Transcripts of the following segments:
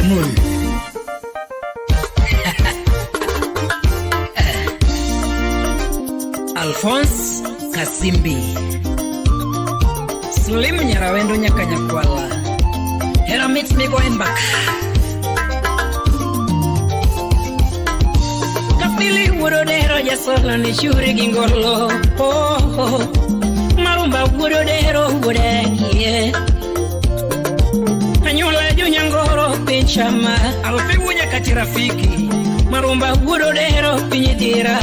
Mamuri. Alphonse Kasimbi Slim Nyarawendo Nyakanyakwala Heramit Migo Embaka Kapili Wudodero Yasola Nishuri Gingolo Marumba Wudodero Wudegi Anyula Junyangoro Pinchama Alfi Wunya Katirafiki Marumba Wudodero Pinyidira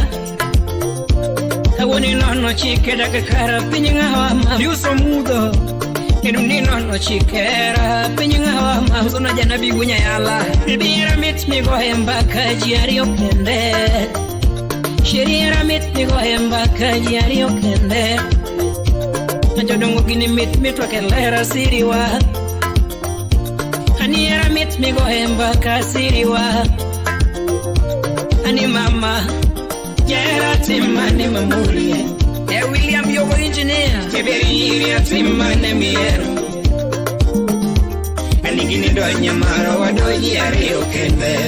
Kawoni nono chikera kakara pinyinga hawama Liuso mudo Keduni nono chikera pinyinga hawama Huzona jana bigunya yala Bira mit migo hembaka jiari okende Shirira mit migo hembaka jiari okende Najodongo gini mit wakelera siriwa Haniera mit migo hembaka siriwa Hani mama Jera Timane Mamuri William Yogo Engineer Jeberi Timane Miero Anigini donya maro wa doji ario kende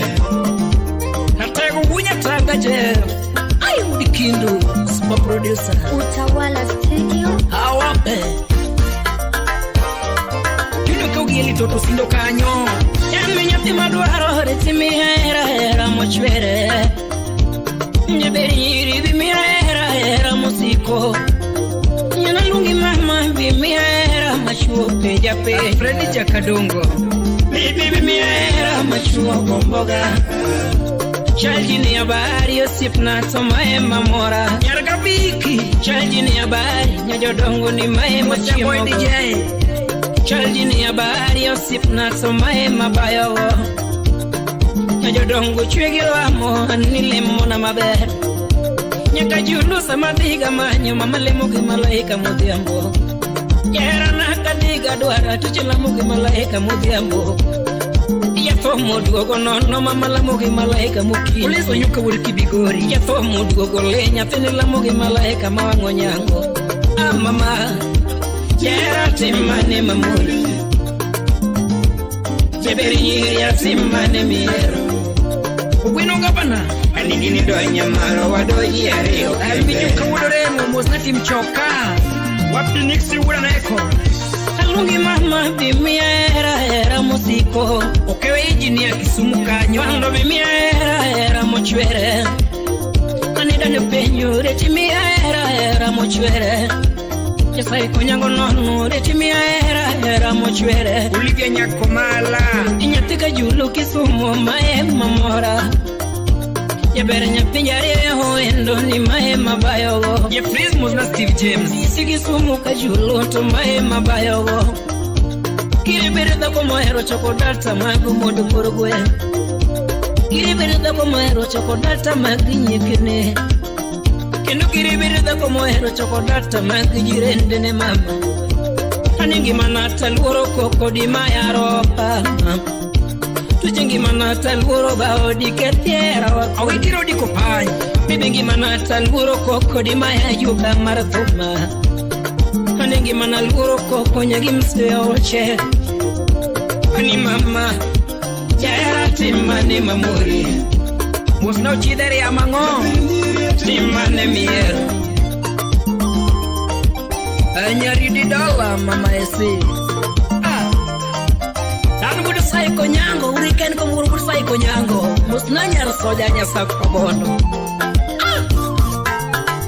Natego wunya taga Jeff Ayu dikindu Super producer Utawala Studio Awape Kino kogili toto sindo kanyo Yami nyati maduaro Retimi hera mochwere Nyaberi bimira era musiko Nyana lungi mama bimira mashupe jape Freddy Jakadongo Bibi bimira mashupe mboga Chaljini ya bahari Yosip na tomae mamora Nyaragabiki Chaljini ya bahari Nyajodongo ni mae machimo Chaljini ya bahari Yosip na tomae mabayo Nyajodongo chwegirwa mo Nilemo na maber Nyaka julu sama diga manyo Mamalemo ki malaika mudhiambo Yera naka diga duara Tuchilamo ki malaika mudhiambo Yathomo duogo nono Mamalamo ki malaika muki Uliso nyuka wuriki bigori Yathomo duogo lenya Finilamo ki malaika mawango nyango Mama Yera timane mamuri Jeberi nyiri ya timane miero Wino gabana Anigini donya maro wa doji ario Albinyuka wudoremo Mosnati mchoka Wapi niksi wura na eko Alungi mama bimia era musiko Okewe engineer Kisumu kanyo Wando bimia era mochwere Kanida nepenyo Retimia era mochwere Jasai konyango nono Retimia era mochwere Ulivya nyakomala Inyatika julu Kisumu mae mamora Yabere nyapinjare ho endo ni mae mabayo go Ye Prismus na Steve James Sigi sumu kajulo to mae mabayo go Kiribere da ko mohero chokodata magu modu korogwe Kiribere da ko mohero chokodata magi nyekene Kendo kiribere da ko mohero chokodata magi jirende ne mama Aningi manata luoro koko di maya ropa Tujengi manata luro bao di ketiera wako Awikiro di kopai Bibengi manata luro koko di maya yuga marathuma Anengi mana luro koko nyagi mswe oche Ani mama Jera timane mamuri Musna uchidere ya mango Timane miero Anyari di dola mama esi Sai konyango weekend ko muru sai konyango musna nyar soja nya sak pabondo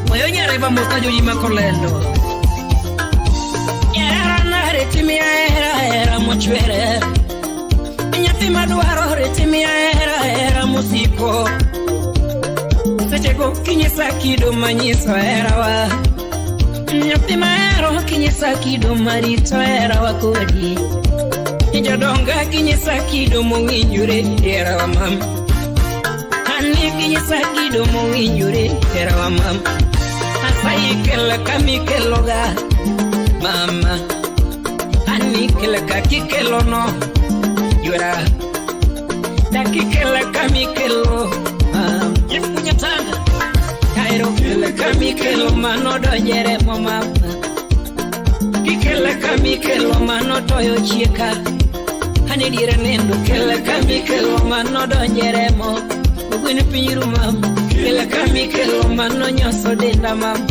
moyo nyare ba musna joji makolendo era na retimia era mochwere nyati maduaro retimia era musiko sechego kinyesa kido manyiso era wa nyati maero kinyesa kido marito era wa kodi Jodonga kinyesa kido mowinjore era wa mama Hani kinyesa kido mowinjore era wa mama Asai kela kamikeloga mama Hani kela kakikelo no Yura Dakikela kamikelo Yefunya tanga Kairo kela kamikelo manodo jere mama Kikela kamikelo manodo yo chieka Hani dire nendo kele kami kelo mano donjeremo Ugwini pinyiru mama Kele kami kelo mano nyoso denda mama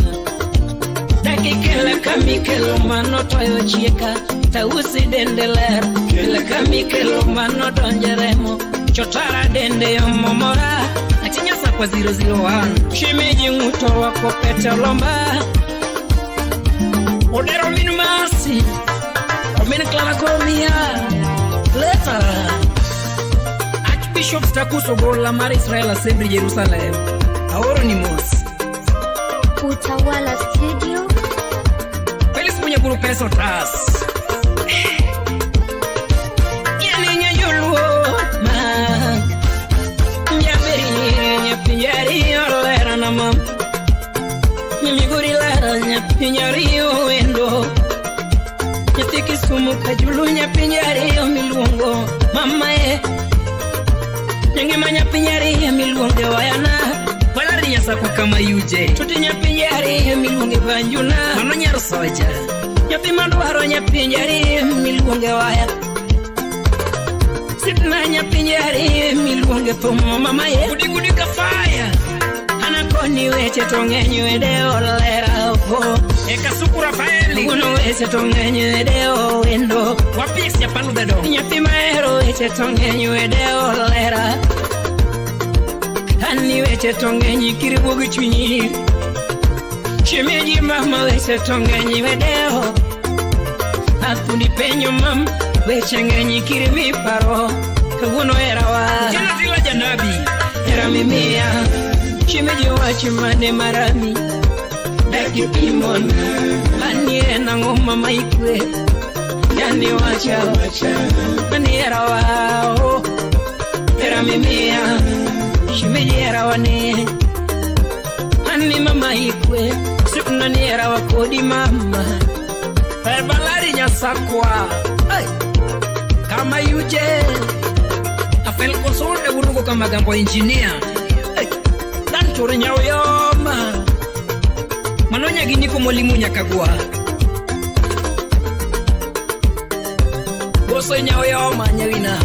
Daki kele kami kelo mano toyo chieka Tausi dende ler Kele kami kelo mano donjeremo Chotara dende yo momora Achinyasa kwa 001 Shimeji nguto wako pete lomba Odero minu masi Omini klala koromia Later Archbishop Stakuso Gola Mar Israel Assembly Jerusalem Aoronymous Utawala Studio Felix Munyaguru Peso Tas Nyanya Yuluo Ma Nyaberi Nyapiyari Olera Namam Nyamiguri Lara Nyapinyari Wendo Nyatiki sumu kajulu nyapinyari ya milungo Mama Nyangima nyapinyari ya milunge wayana Walari nyasako kama yuje Tuti nyapinyari ya milunge vanjuna Mano nyarusoja Nyapimanduharo nyapinyari ya milunge waya Sipna nyapinyari ya milunge tumo mama Gudi kafaya Anakoni weche tongenyu edeo lera upo Eka suku Rafaeli Uno weche tongenyu edeo wendo Wapiksi ya panu dedo Nyapi maero weche tongenyu edeo lera Hani weche tongenyu kiribugu chunyi Shimeji mama weche tongenyu edeo Afuni penyo mam Weche ngenyu kirimi paro Uno era wa Jana tila janabi Era mimia Shimeji wachimane marami Daki pimona Anie na ngoma maikwe Yani wacha Ani era wao Era mimia Shimeji era wane Ani mama ikwe Sipna ni era wakodi mama Balari nyasakwa Kama yuje Afel konsole urugo kama gambo engineer Tore nyao yoma Manonya gini ko molimu nyakagwa Boso nyao yoma nyawina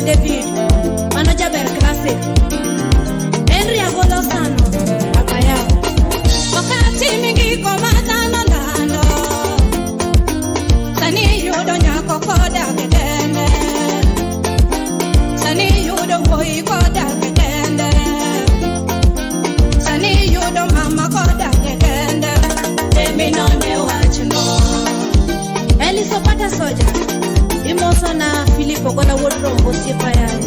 David, mano jaber classic. Henry Agolo Sano, Akayaba. Wakati mingi komata nandano, sani yudo nyako koda kedende, sani yudo boy koda kedende, sani yudo mama koda kedende. Demi none wachno. Elisopata soja, imoso na Filipo gola wodrongo sipa yae.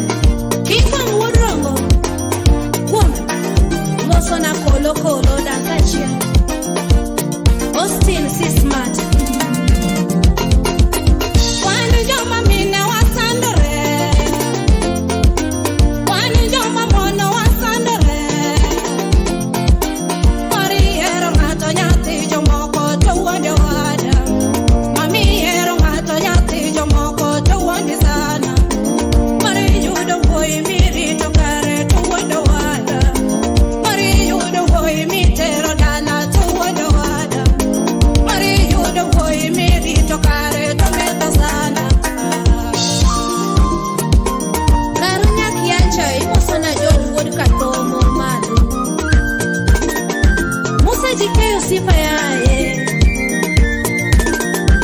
Kikon wodrongo, kume, imoso na kolo dansachi. Austin si smart. Wani joma mina wasandore, wani joma mono wasandore. Mari ero mato nyati jomoko to wande wada. Mami ero mato nyati jomoko to wande sana. Mari judo boy miri to kare to wande wada. Mari judo boy mitero dana to wande wada. Mari judo boy miri to kare to meta sana. Karunya kiancha imosona George Wood katomo madu. Musa jikeyo sifa yae.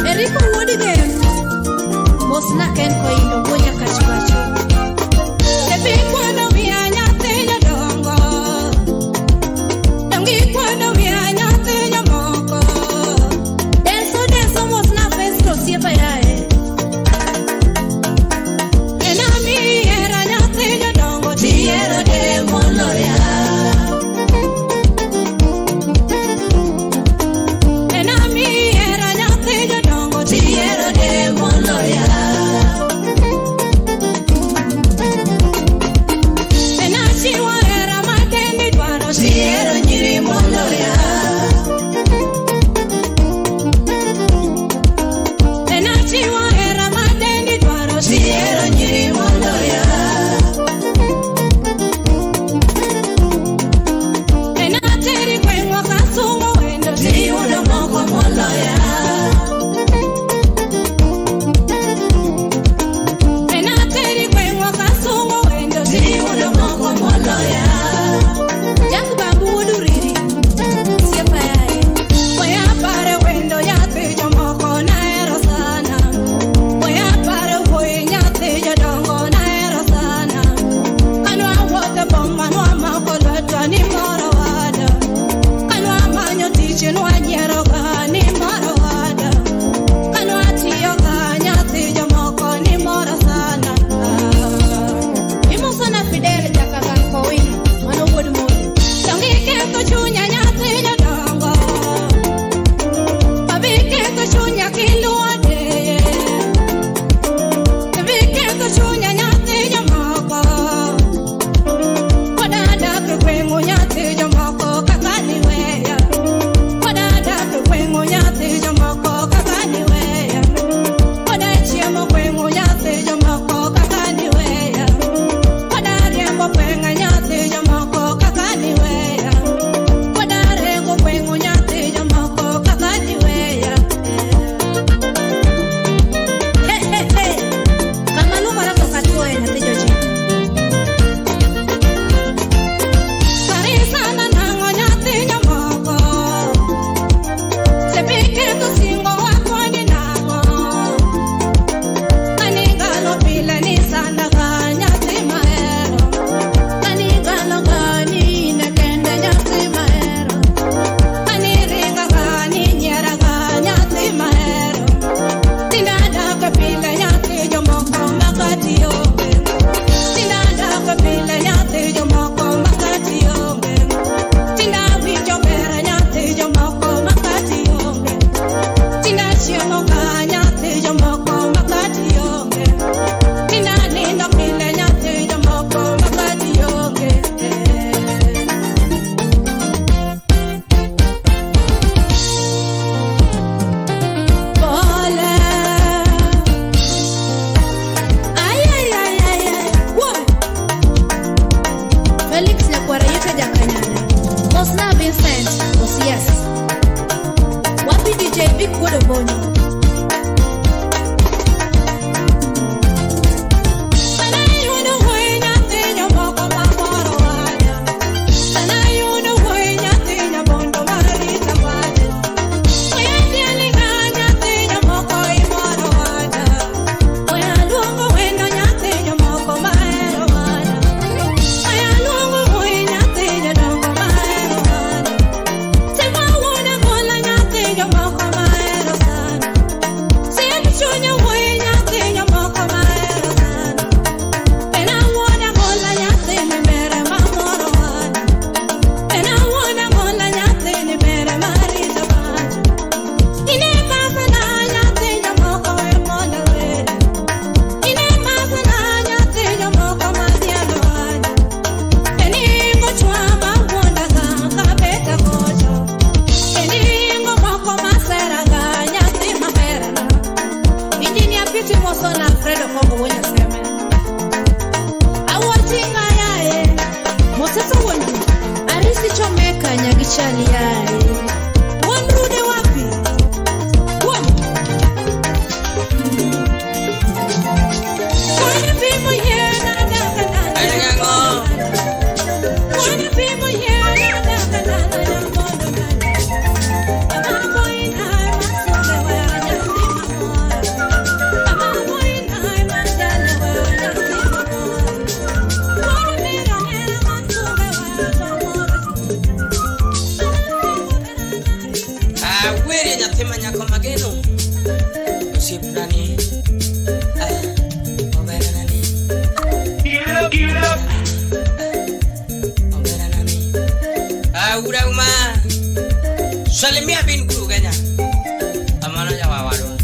Eriko Wodige Mosna ken ko indo bonya kachibacho. Sebi kwano mianya tenya dongo. Dongi kwano mianya tenya moko. Denso Mosna festo sifa yae. Enami era nya tenya dongo. Tiero de moloya. Tiero de moloya. Enachi warera matemi dwaro. Tiero nyiri moloya. Enachi warera matemi dwaro. Tiero nyiri moloya. Enateri kwenwa kasumo wendo. Tiyudo moko moloya. When I chali yae. Wanrude wapi? Wana bimo yena daka Ayango. Wana bimo yena daka Where ya tema nyako mageno. Usiprani. Oberanani. Give up. Oberanani. Ura uma. Salimia bin guru kanya. Amana jawa waro.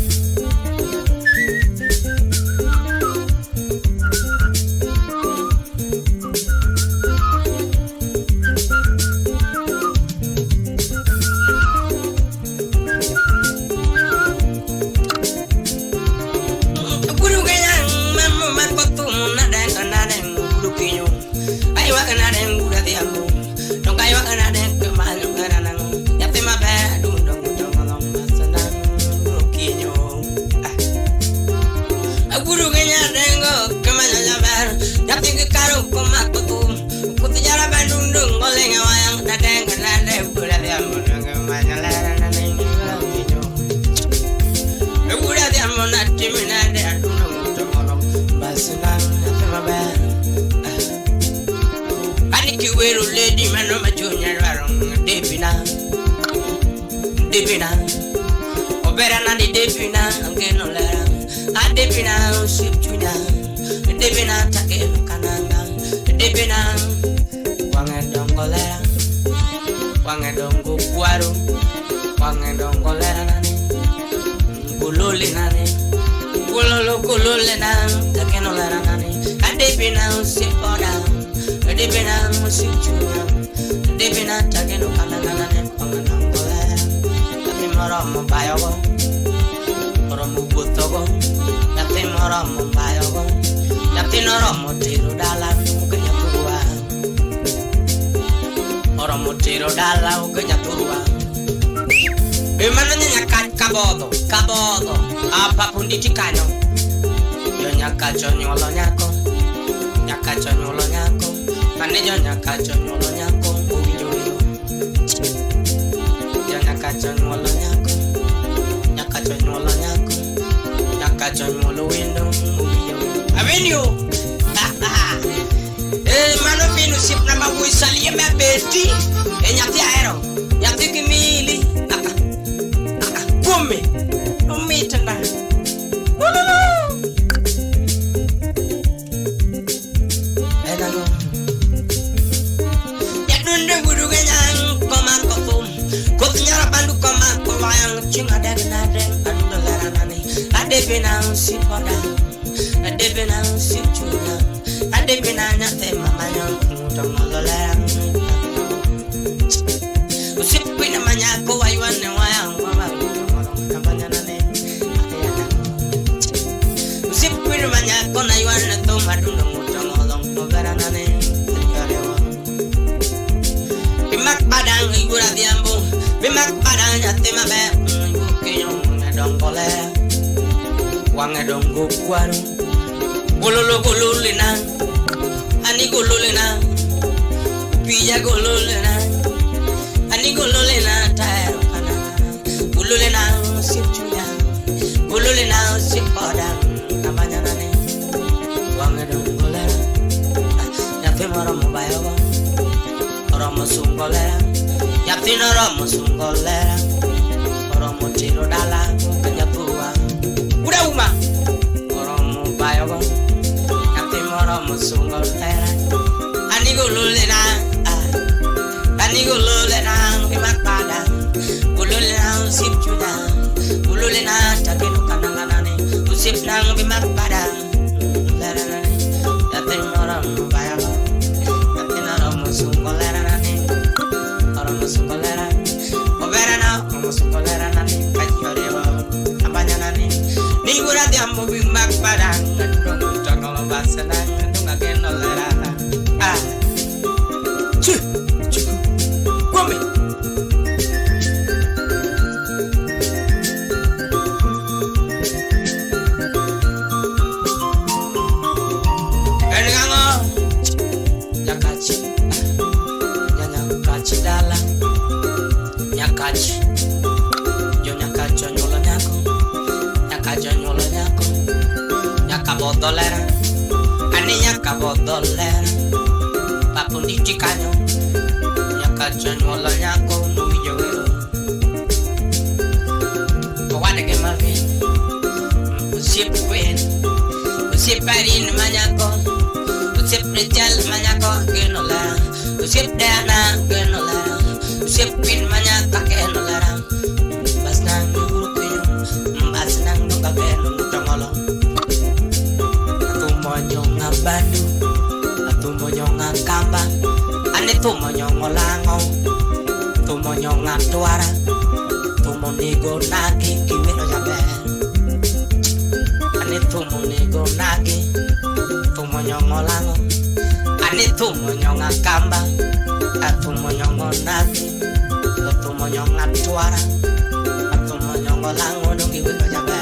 Lady man no majunya warong Debina Oberana di Debina ngeno lera Debina sip junya Debina take kananga Debina wangedongo lera wangedongo kuaru wangedongo lera nani kululi nani kulule nani take no lera nani Debina sip oda Debina musichunya Debina tageno kanana ne panganangola Yati moromo bayogo Moromo butogo Yati moromo bayogo Yati noromo tiru dala Ukenya turua Moromo tiru dala Ukenya turua Bimana nyanyakat kabodo Apapun dicikanyo Yo nyakacho nyolo nyako Nyakacho nyolo nyako Manejo nyakacho nyolo nyako uwijoyo Nyakacho nyolo nyako Nyakacho nyolo nyako Nyakacho nyolo windo uwijoyo Avenio Mano minu sip na mawisali ya mabeti Nyati aero Nyati kimili Kume Umitanda Adebina sipoda, adebina sichuna, adebina nyate mamanya kutomolola. Usipina manyako waiwane wayangwa kabanya nane. Usipina manyako na iwane to maduno mutomolong tobera nane. Bimak badang igura diambo, bimak badang nyate mabe, yukinyo ngedongole. Wangedongo kuaru gololina ani gololina piya gololina ani gololina taero kana gololina sipchunya gololina sipoda kabanya nane wangedongo lera yafe moromo bayogo oromo sungolera yafe noromo sungolera oromo tiro dala kanyapuwa Udah uma Oromo bayogo Yati moromo sungol tera Ani gululena Ani gululena Kimak pada Gululena usip juda Gululena Takinu kananganane Usip nang bimak pada Lera nane Yati moromo bayogo Yati noromo sungol lera nane Oromo sungol lera Oberana Oromo sungol lera nane Kajioreba Apanya nane Ningura diambo bimak padang Ndong tangolo basenang Ndong ageno lera Gome bodolera, aninya ka bodolera, papunditi kanyo, nyaka chanyola nyako nuyo wero. Kawane ke malvi, usip queen, usip parin manyako, usip rejal manyako genola, usip dana genola, usip queen manyaka genola. Basnang guru kuyo, basnang nuka geno mutangolo. Monyonga bandu, atu monyonga kamba, ane tu monyonga lango, tu monyonga tuara, tu monigo nagi kiwino jabe, ane tu monigo nagi, tu monyonga lango, ane tu monyonga kamba, atu monyonga nagi, tu monyonga tuara, atu monyonga lango dungi kiwino jabe.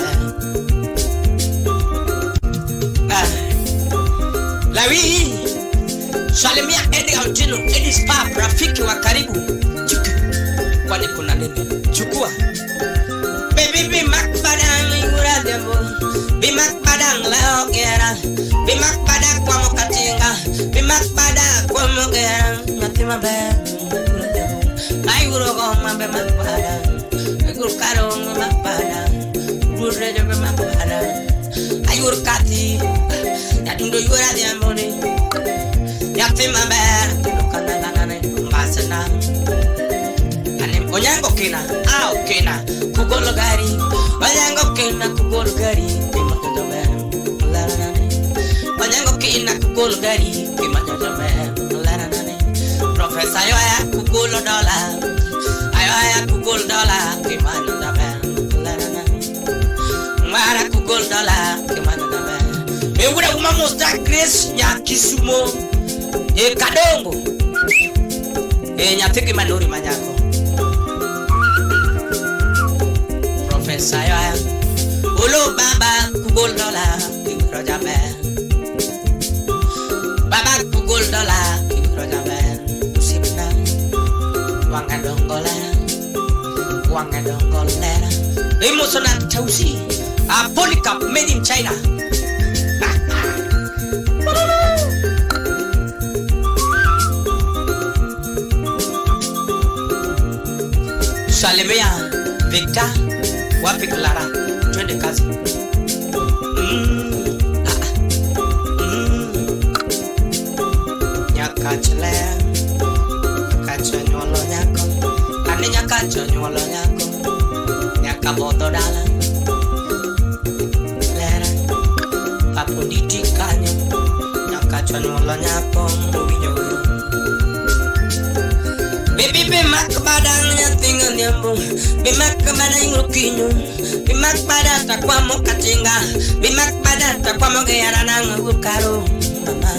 Lawi salimia Edi Autino, Edi Spa, rafiki wa karibu. Chuka, kwani kuna nini? Chukua. Baby bimak padang ingura dembo, bimak padang leo gera, bimak padang kwa mokatinga, bimak padang kwa mogera, natima be ingura dembo. Aiguro goma be mak padang, aiguro karo mak padang, gure jo be mak padang, aiguro kati. Dundo yura di amboni, yapi maber, kana kana mbasana. Ane onyango kina, kina, kugolo gari, onyango kina kugolo gari, kimato mer, la la la. Onyango kina kugolo gari, kimato mer, la la la. Professor ayo ya kugolo dollar, kimato mer, la la la. Mara kugolo dollar, kimato mer. Ewura uma mostra Grace nya Kisumo kadongo nyatiki manori manyako Professor ya ulo baba kugol dola kibro jabe baba kugol dola kibro jabe usibna wanga dongola emotional tausi Polycarp made in China. Salimia Victor wapi Clara twende kazi. Nyakachele kachanyolo nyako ane nyakachanyolo nyako nyakabodo dala lera papunditi kanyo nyakachanyolo nyako winyo baby bimak badang nyatinga nyambo bimak badang rukinyo bimak badang takwa mokatinga bimak badang takwa mogeyana nang ukaro mama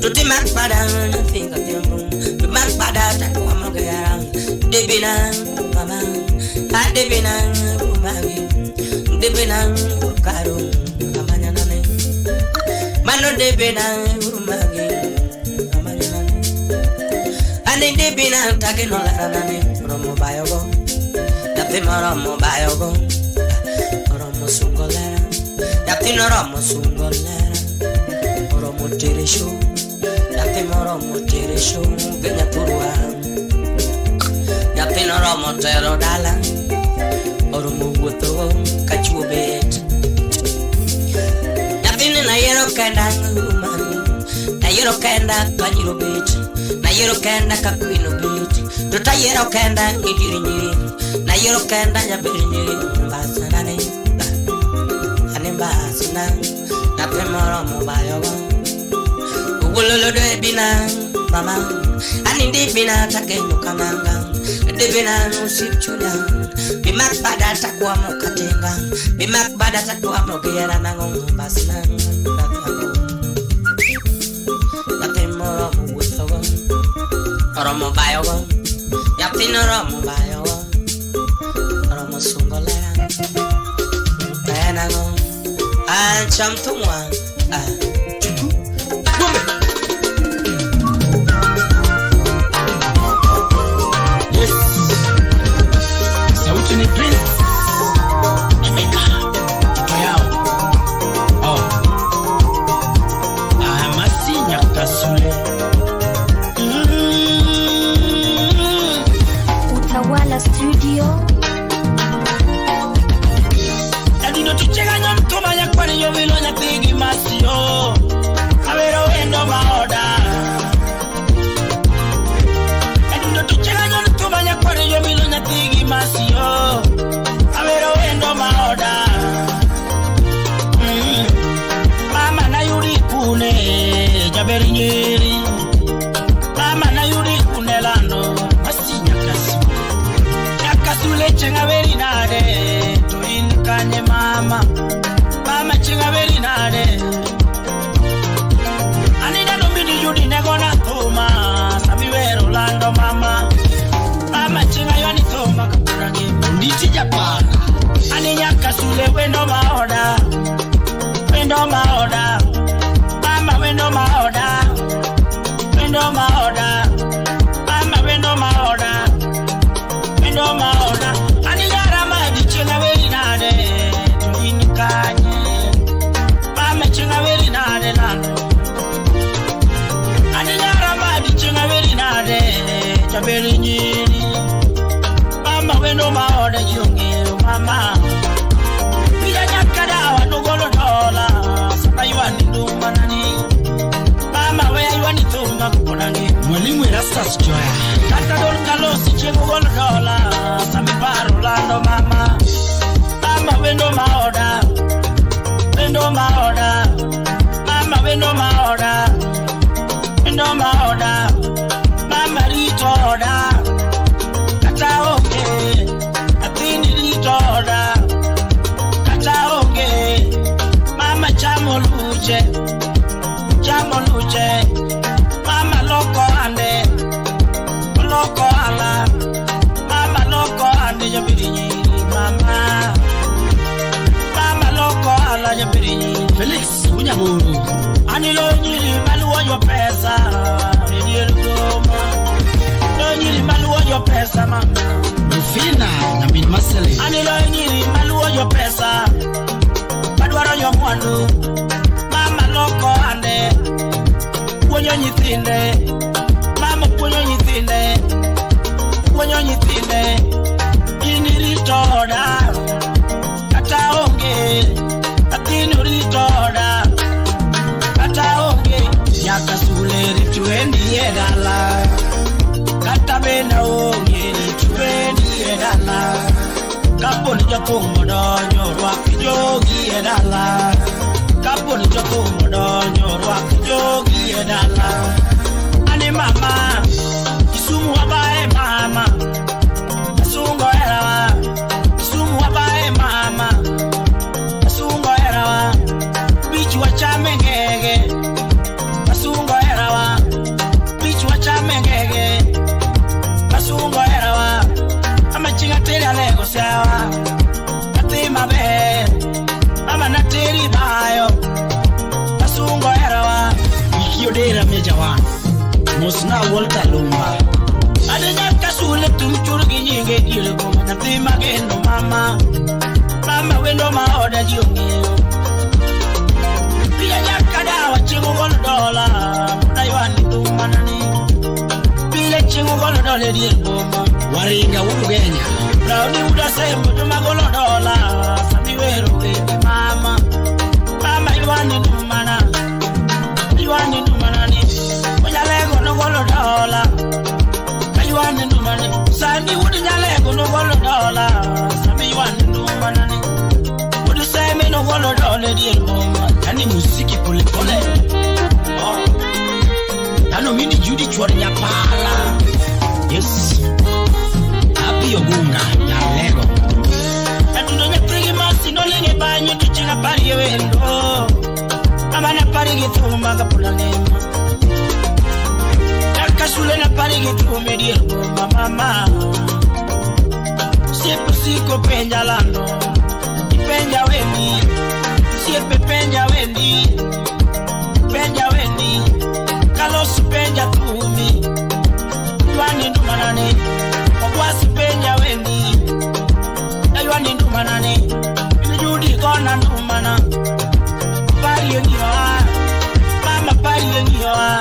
tuti mak badang nyatinga nyambo bimak badang takwa mogeyana debina mama debina umagi debina ukaro amanya nane mano debina umagi ane debina take no la nane romo bayogo date romo bayogo romo sungolera date no romo sungolera romo teresho date romo teresho ganya turwa date no romo tero dala romo woto kachubet date na yero kanda na yero kanda kanyiro bet na yero kenda kakwino bit tota yero kenda idirinyi na yero kenda nyabirinyi mbasana ne ane mbasana na premoro mobayo ugololo de bina mama ani de bina takeno kananga de bina usipchula bimak bada takwa mokatenga bimak bada takwa mogera nango mbasana na premoro Romo bayogo, yapino romo bayogo, romo sungolera, benago, cham tumwa, chuku, bumbe. Yes, sauti ni Prince, Emeka, Toyao, jaberi nyeri mama na yuri kunelano masinya kasule chenga beri nade tuin kanye mama chenga beri nade anina no mini yudi negona toma sabiwero lando mama chenga yani toma kapurangi nditi japana aninya kasule wendo maoda mama wendo maoda mama wendo maoda aninya rama di chenga beri nade tuin kanye mama chenga beri nade lando aninya rama di chenga beri nade jaberi nyiri mama wendo maoda yungi mama pia nyakada wanugolo dola sasa yuani ndumanani mama we yuani tunga kuponani mwalimu Erastus Joya kata don kalosi chengo golo dola sami paro lando mama wendo maoda mama wendo maoda mama ritoda kata oke atini ritoda kata oke mama chamo luce mama loko ala mama loko ande jabirinyi mama loko ala jabirinyi Felix unyaburu anilo nyiri maluo yo pesa goma lo nyiri maluo yo pesa mama Rufina na bin masele anilo nyiri maluo yo pesa madwaro yo mwandu mama loko ande puonyo nyithinde mama puonyo nyithinde iniritoda kata onge atino ritoda kata onge nyaka sule rituendi edala kata bena onge rituendi edala kaponi jakomo donyo rwaki jogi edala kaponi jakomo donyo rwaki jogi edala ani mama Kisumu wabae mama Asungo erawa Kisumu wabae mama Asungo erawa Bichi wachame ngege Asungo erawa Bichi wachame ngege Asungo erawa Ama chinga teri alego sewa Ati mabe Ama nateri bayo Asungo erawa Wikio dera mejawa Mosna Walter Lumba Adanya kasule tumchurgi nyinge gilgo Natima gendo mama wendo maoda jiongeo Pia nyakada wa chingu golo dola Mudaiwani tumanani Pile chingu golo dole dielgoma Waringa Ugenya Rauni udasembo tumagolo dola Sabiwero kende mama iwani numanani Nyalego no golo dola Ayuane numani Sandi wudi nyalego no golo dola Sami yuane numanani Wudu seme no golo dola Diel moma Yani musiki pole pole Nano mini judi chwari nyapala Yes Api yogunga Nyalego Natundo nyatigi masi no linge banyo Tuchinga pari yewendo Mama na pari gituma kapula nema Kasule na parigi tumedia mama Siepe siko penja lando Penja wendi Siepe penja wendi Kalos penja tumi Yuani ndumanane Wawasi penja wendi Yuani ndumanane Judi gona ndumana Pari yengiwa Mama pari yengiwa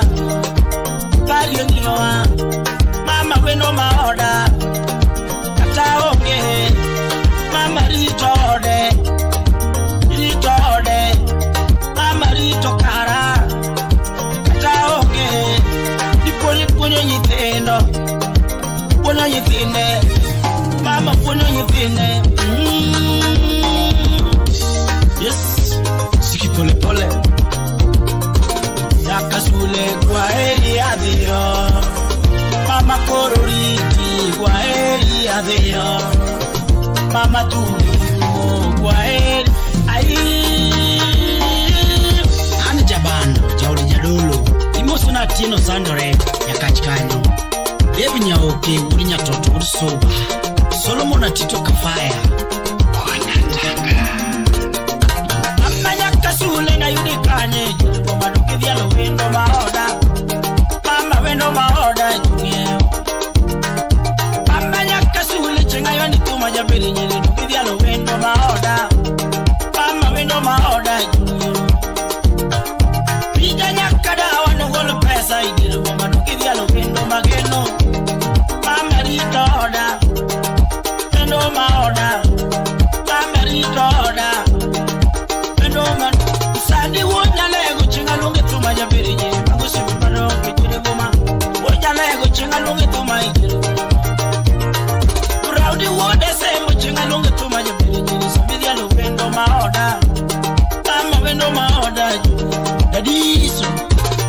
Mama wendo maoda Kata onge Mama ritode Mama rito kara Kata onge Diponi nyitendo Puonyo nyithinde Mama puonyo nyithinde Yes Siki pole pole Yakas shule kwa heri adhiyo, mama Kororiti kwa heri adhiyo, mama Tumo kwa heri Ani jabana jauli jadolo imosona tino sandore nyakachikanyo Devi nyaoke uri nyatoto uri soba Solomon atito kafaya Mama nyakasule na yudikanye Jumbo madukivyalo wendo maoda Mama wendo maoda jungeo Mama nyakasule chengayo nituma jabili nyele Dukivyalo wendo maoda Mama wendo maoda jungeo Pija nyakada wanogolo pesa igilu Mama dukivyalo wendo mageno Mama rito oda Wendo maoda Mama rito oda Man, Sadi wonya lego chinga lunge tuma jabiri je Magusi mbano kujire goma Wonya lego chinga lunge tuma ijire Uraudi wode sembo chinga lunge tuma jabiri je Sambidi ya wendo maoda Mama wendo maoda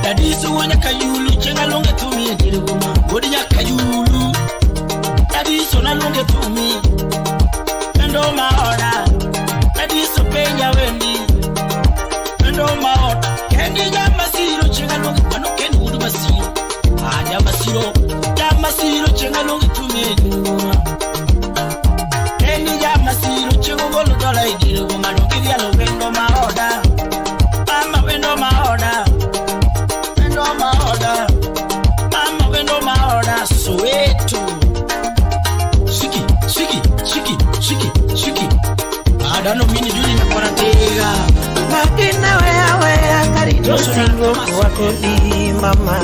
Dadisu wonya kayulu chinga lunge tumi ijire goma Wodi nya kayulu Dadisu na lunge tumi Wendo maoda Dadisu penya wendi Wendo maoda Kendi jamasiro chenga longi Wano kendi udu masiro Jamasiro chenga longi tumedi Kendi jamasiro chenga golu dola idiru Mano kivyalo wendo maoda Mama wendo maoda Wendo maoda Mama wendo maoda Soweto Shiki Adano mini juli na kwa tega Magina wea karito singo kwa kodi mama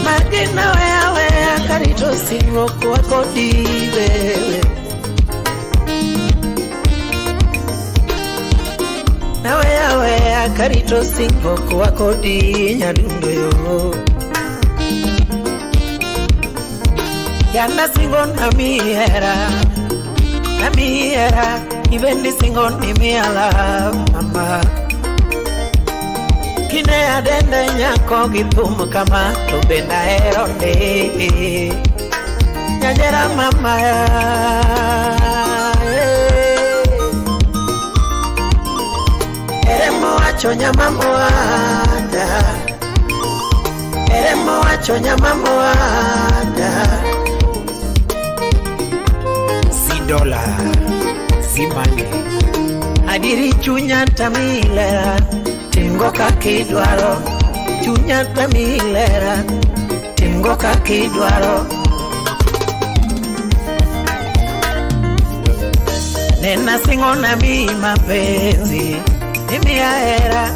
Magina wea karito singo kwa kodi wewe Na wea karito singo kwa kodi nyadundo yo Yana singo na miera Ibendi singo ni miala mama Kine adende nyako githumu kama Tubenda eronde Nyajera mama Eremo wacho nyamamuada Eremo wacho nyamamuada Dola Zimane Adiri chunya tamilera Tingoka kidwaro Chunya tamilera Tingoka kidwaro Nena singo na mi mapenzi Mimi aera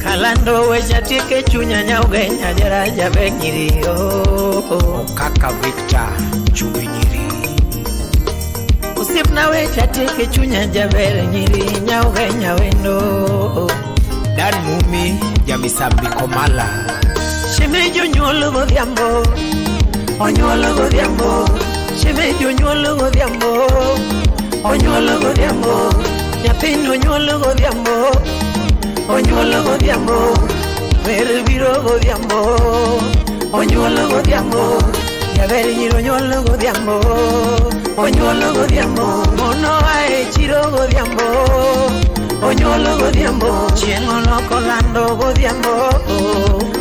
Kalando wejatike chunya nyauge nyajera jabe nyirio Kaka Victor chumbi nyiri Usip na wejatike chunya jabe nyiri nyauge nyawendo Dan Mumi jamisambi komala Shimeju nyolo godhiambo Onyolo godhiambo Shimeju nyolo godhiambo Onyolo godhiambo Nyapino nyolo godhiambo Onyolo godhiambo Mere biro godhiambo Onyolo godhiambo Yaveri nyiro nyolo godhiambo Onyolo godhiambo Mono ae chiro godhiambo Onyolo godhiambo Chiengo loko lando godhiambo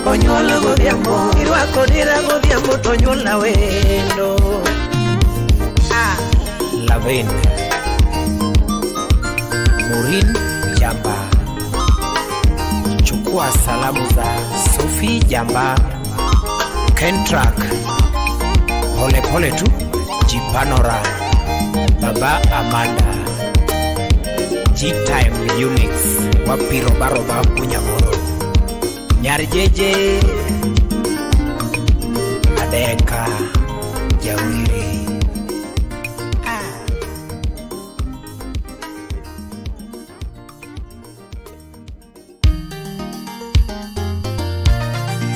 Onyolo godhiambo Irwako dira godhiambo Tonyola wendo Lavende Morin Jamba Chukua salamu za Sophie Jamba Kentrak Pole pole tu Jipanora Baba Amanda G-Time Unix Wapiro baroba Bunyamoro Nyarjeje Adeka Jawiri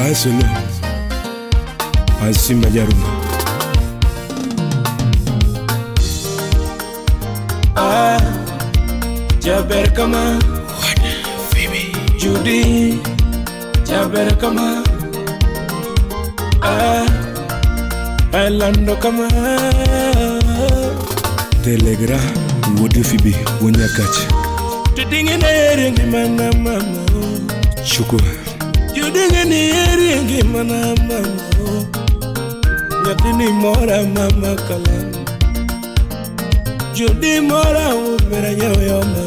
Asuna Asima Jaruma jaber kama Judy jaber kama Lando kama Telegra Woody Phoebe Wonyakachi Tudinge na eringi mana mama Chuku Tudinge ni eringi mana mama Nyatini mora mama kalan Judy mora ubera nyoyoma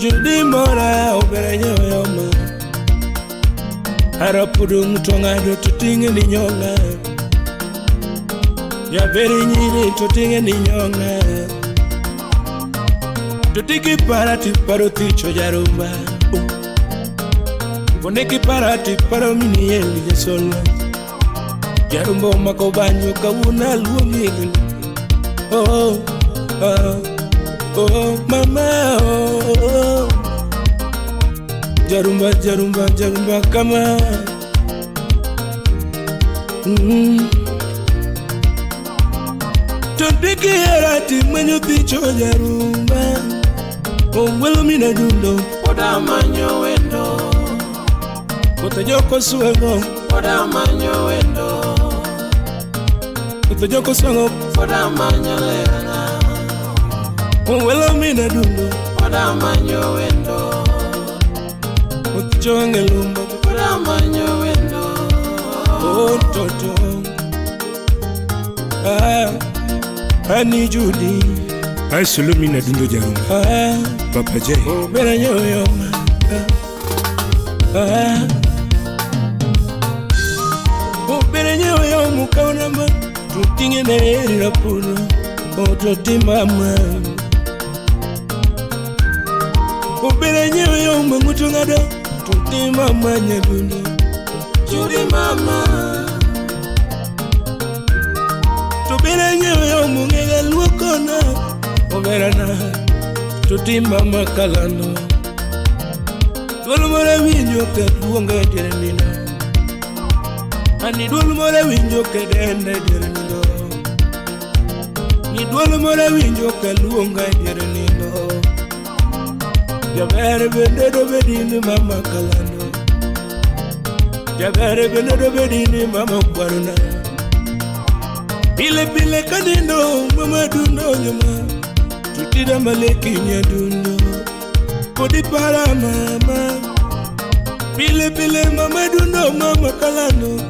Judy mora ubera nyoyoma Harapudu mutongado tutinge ni nyonga Ya beri nyini tutinge ni nyonga Tutiki parati paro ticho jarumba Poneki parati paro mini yeli ya solo Jarumba makobanyo kawuna luomigil Oh, oh, oh, mama, oh Jarumba, jarumba, jarumba kama Tondiki erati mwenyo ticho jarumba Ongwelo mina dundo Oda manyo wendo Utajoko suego Oda manyo wendo Utajoko suego Oda manyo lena Ongwelo mina dundo Oda manyo wendo Utajone lumba Oda manyo wendo Oh toto Honey Judy I solo mina dundo jarum Papa J Oh bera nyoyo Oh bera nyoyo mukaona ma Tutinge na eri rapuno Oh toti mama Oh bera nyoyo mangutungada Tuti mama nyadundo Judy mama Tobera nyoyo mungega luokona Oberana Tuti mama kalano Dwolo mora winjo ke luonga direnino Ani dwolo mora winjo ke dende direnino Ni dwolo mora winjo ke luonga direnino Jabere bende do bedini mama kalano Jabere bende do bedini mama kwaruna Pile pile kanindo mama dundo nyama Tutida maleki nyadundo Kodi para mama Pile pile mama dundo mama kalano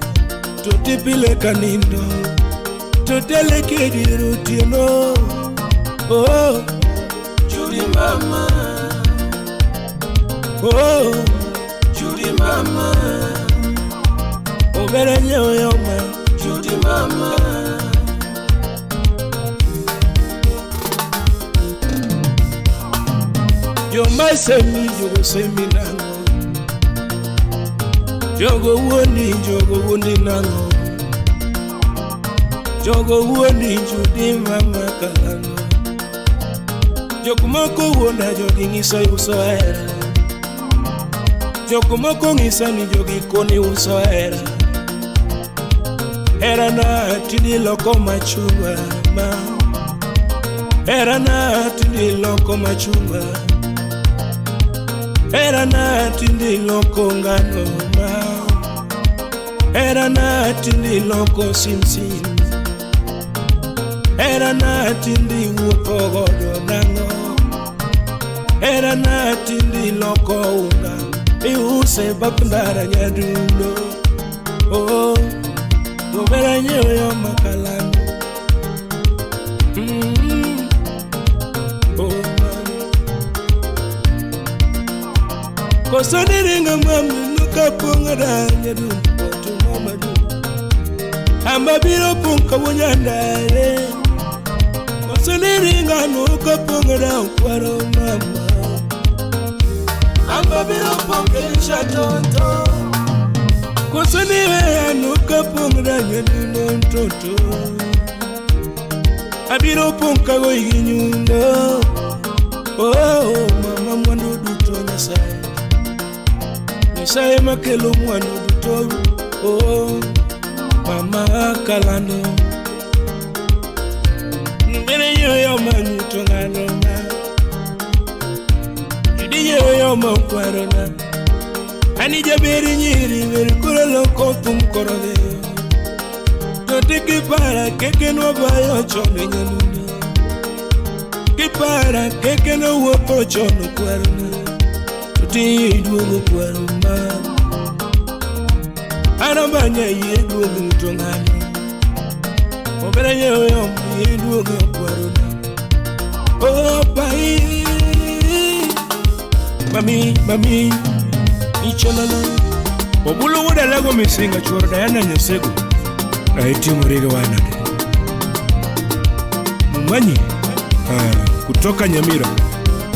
Tuti pile kanindo Tutele kedi rutino Oh Judy mama Oh Judy mama Obera nyoyo ma Judy mama Yo mai semi yo semi nango Jogo woni nango Jogo woni Judy mama kalano Jokumoko wona jogi ngisa uso era Jokumoko ngisa ni jogi koni uso era Era na tindi loko machunga ma Era na tindi loko machunga Era na tindi loko ngano ma Era na tindi loko simsim Era na tindi wuko godo nango Era na tindi loko unga Iuse bakundara nyadundo Oh Gobera nyoyo makalano Oh man Kosani ringa mami nuka punga da nyadundo Oto mama du Amba biro punga wunyandare Kosani ringa nuka punga da ukwaro mama Amba biro punga nishatonto Kosani wea nuka punga nyadundo ntoto Abiro punga go iginyundo Oh mama mwandu duto nyasai Nyasai makelo mwandu duto Oh mama kalano Mbele nyoyo manyu tongano ma lo kwarana ani jaberi nyiri ver kura lo kopum korode to tiki para keke no bayo chone nyaluna ki para keke no wopo chone kwarana to ti duogo kwaruma arabanya yeduogo tongani obere yo yeduogo kwarana oh pai mami icholala obulu woda lago misinga chorda yana nyesego aiti murege wanade mumanyi kutoka Nyamira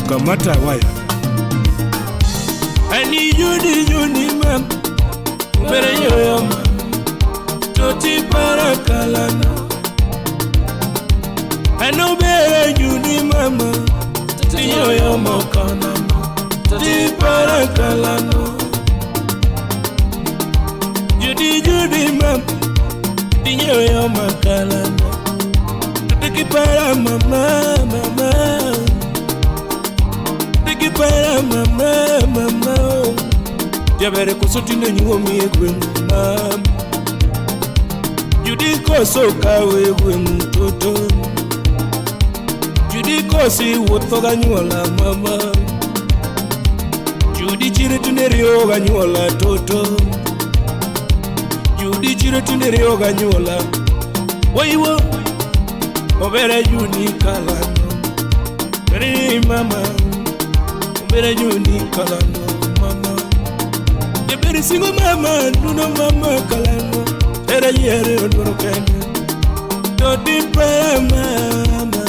kamata waya ani judi mam ubere yoyo mam toti para kalana ano bere judi mama toti yoyo mokana toti para kalana judi mam yoyo makalana toti para mama toti para mama jabere kusotine nyuomi egwengu mam judi koso kawe egwengu toto judi kosi wothoga nyuola mama judi chire tunerio ga nyuola toto judi chire tunerio ga nyuola waiwo obere judi kalano bere mama obere judi kalano mama jebere singo mama nuno mama kalano era yere ondoro kene dodi pa mama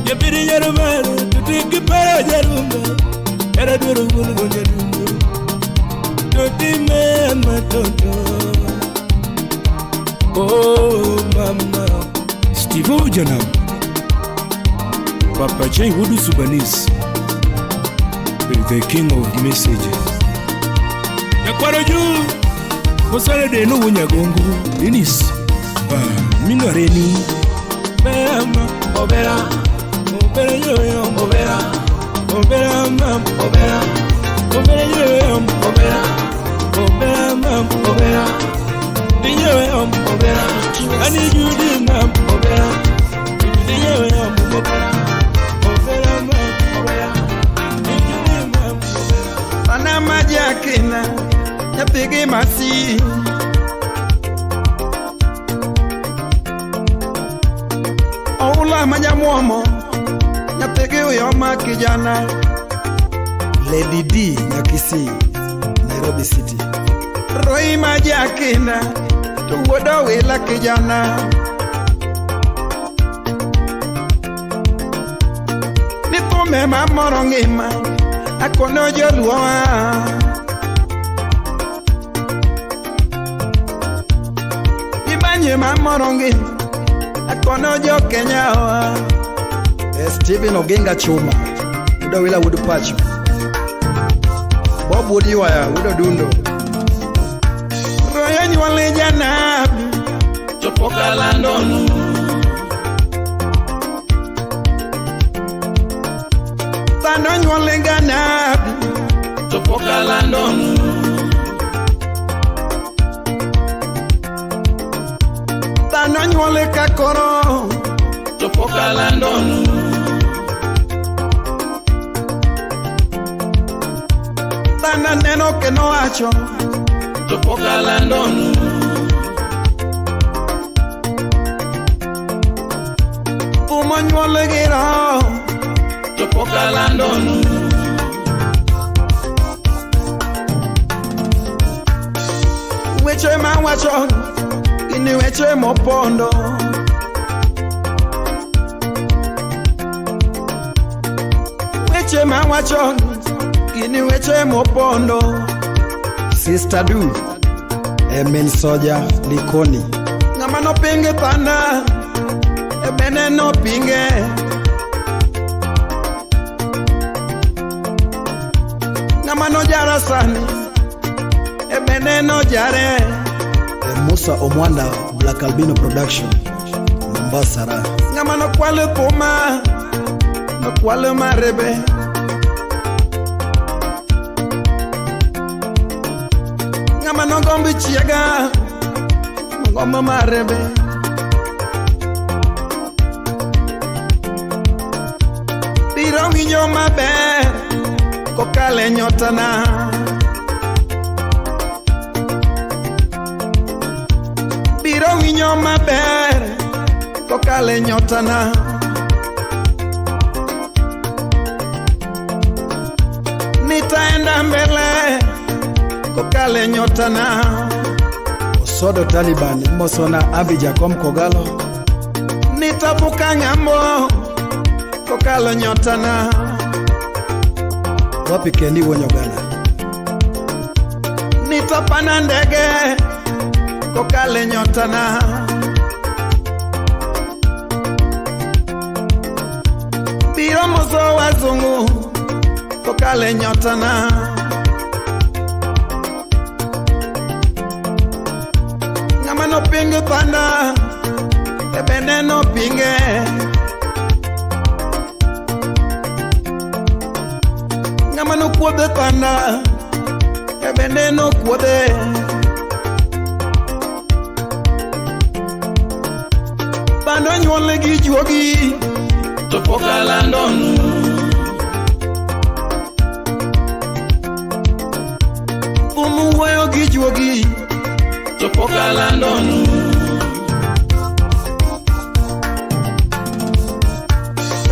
jebere yere maro dodi pa jarumba era doro gulu jarumba dodi mama toto oh mama Steve Ojana Papa J Wudu Subanis the king of messages yakwaro ju kosale de no wonya gongo Denis mingareni bema obera yoyo obera mam obera yoyo obera mam obera yoyo obera ani judi mam obera yoyo obera mam obera mam ana majakina yapige masi oula majamuomo yapige uyo makijana Lady D Nyakisi Nairobi City Roi majakina tuwodo wila kijana nitume mamoro ngima akono joluwa ibanye mamoro ngima akono jo Kenya Steven Ogenga Chuma udo wila wudu pachu Bob Wodiwaya udo dundo roya nyuale jana chopoka London tano nyuale gana chopoka London tano nyuale kakoro chopoka London tana neno que no hacho chopoka London fumo nyuale gira chopoka London weche mawacho ini weche mopondo weche mawacho ini weche mopondo Sister Du Emen Soja Likoni ngama no pinge pana ebene no pinge ngama no jara sani ebene no jare Musa Omwanda Black Albino Production Mombasa ngama no kwale kuma no kwale marebe ngama no gombi chiega ngoma marebe biro winyo maber kokale nyotana biro winyo maber kokale nyotana nitaenda mbele kokale nyotana Osodo Taliban Mosona Abija Kom Kogalo nitavuka ng'ambo kokalo nyotana wapi Kendi Wonyogana nitapanda ndege kokale nyotana biro mozo wazungu kokale nyotana ngama no pinge panda ebene no pinge ngama no kuode panda ebene no kuode panda nyole gi juogi to pokala ndonu umuweyo gi juogi to pokala ndonu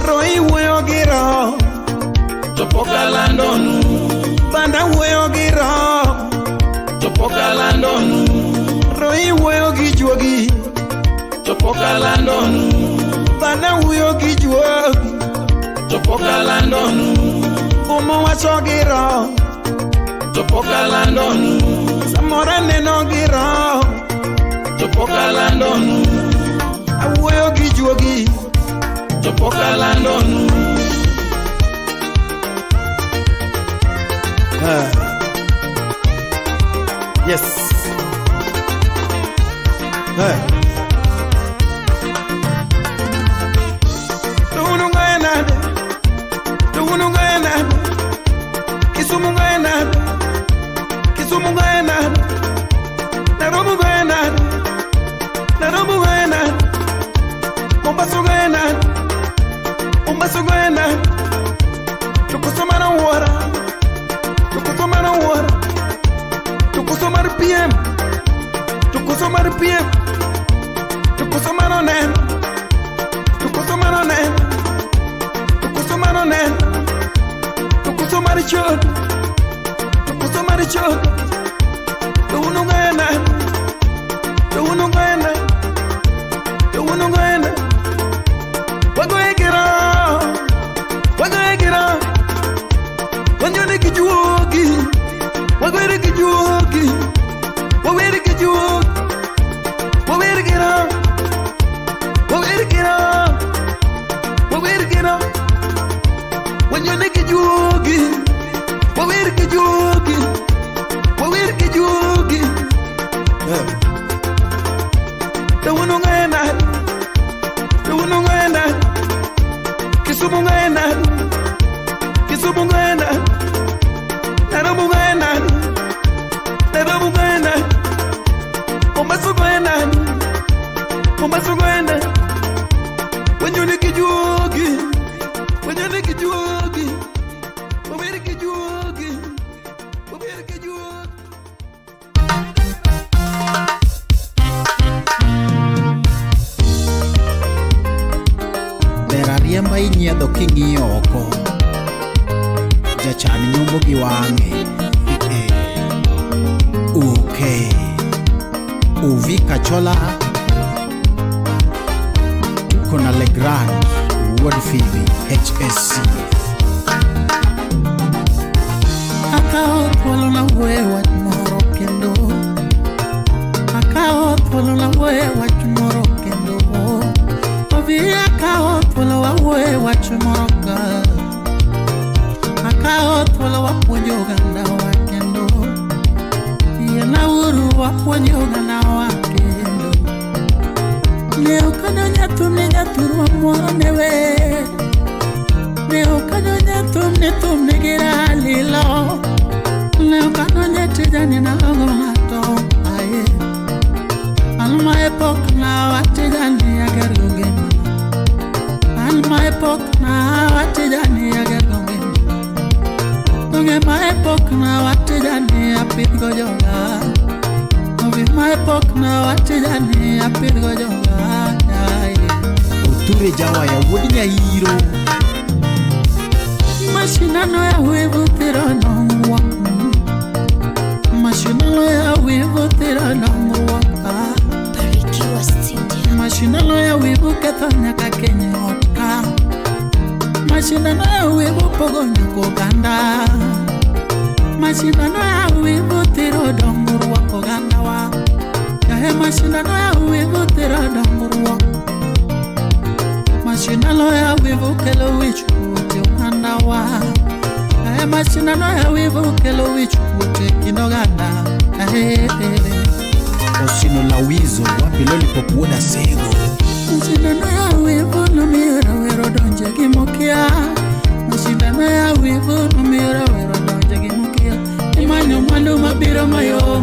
roi weyo gi ro to pokala ndonu banda weyo gi ro to pokala ndonu roi weyo gi juogi to pokala ndonu banda weyo gi juogi to pokala ndonu umu wacho gi ro to pokala ndonu samora neno gi ro to pokala ndonu aweyo gi juogi to pokala ndonu yes Kisumu ngena Nairobi ngena Mombasa ngena tukusomana wora tukusomar PM tukusomano nen tukusomar chod Tuunu ngena Wagoegira Wanyone kijuogi Wawere kijuogi Wanyone kijuogi Tuunu ngena Kisumu ngena Nairobi ngena Mombasa ngena Wanyone kijuogi Wawere kijuogi Riemba inyiedho king'iyo oko jachan nyombo gi wang'e Uvi Kachola Kona Legrand Ward Phoebe HSC Akao thuolo na we wach moro kendo Akao thuolo na we wach moro kendo Akao thuolo wa we wach moro ka Akao thuolo wa puonjo ganda wa kendo Yana uru wa puonjo ganda wa kendo Leo kano nyathumne nyathurwa mwone we Leo kano nyathumne gira lilo Leo kano nyatijani na logo mato my epoch now, what did I need? I get going. And my epoch now, what did I need? I get going. Don't get my epoch now, what did I need? I pick go yoga. Don't my epoch now, what did I need? I pick go yoga. Uture jawa ya wodi ya hero. Mashina no ya wevu tiro no waka. Mashina no ya wevu tiro no waka. Barikiwa Studio. Mashina no ya wevu ketonya ka Kenya otka. Mashina no ya wevu pogonya ko ganda. Mashina no ya wevu tiro donguru wako ganda wa. Ya he mashina no ya wevu tiro donguru wako. Mashina no ya wevu kelo wichu ganda wa. Ya mashina no ya wevu kelo wichu kinoganda. Osino la wizo wapi lollipop woda sego. Mashina no ya wevu no mira wero donje gimokia. Mashina no ya wevu no mira wero donje gimokia. Imanyo mwandu mabiro mayo.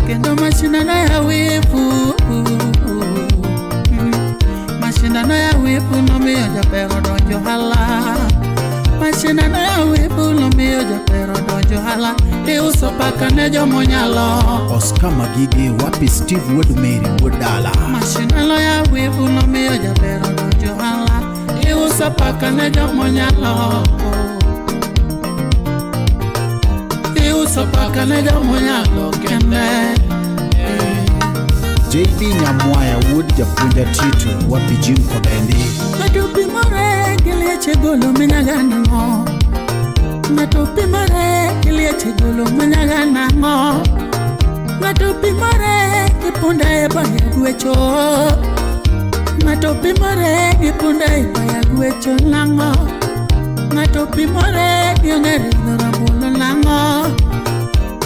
Kendo mashina no ya wevu. Mashina no ya wevu no mira japero donjo hala. Mashina no ya wevu no mira japero donjo hala. Iuso paka nejo monyalo. Oscar Magige wapi Steve Wedumeri Wodala. Mashina no ya wevu no mira japero donjo hala. Iuso paka nejo monyalo. Iuso paka nejo monyalo kende. JB Nyamwaya wood japunja titu wapi Jim Kobendi. Matupi more kilie chegolo menyagana ngo. Matupi more kilie chegolo menyagana ngo. Matupi more kipunda eba ya guecho. Matupi more kipunda eba ya guecho lango. Matupi more yongere norambulo lango.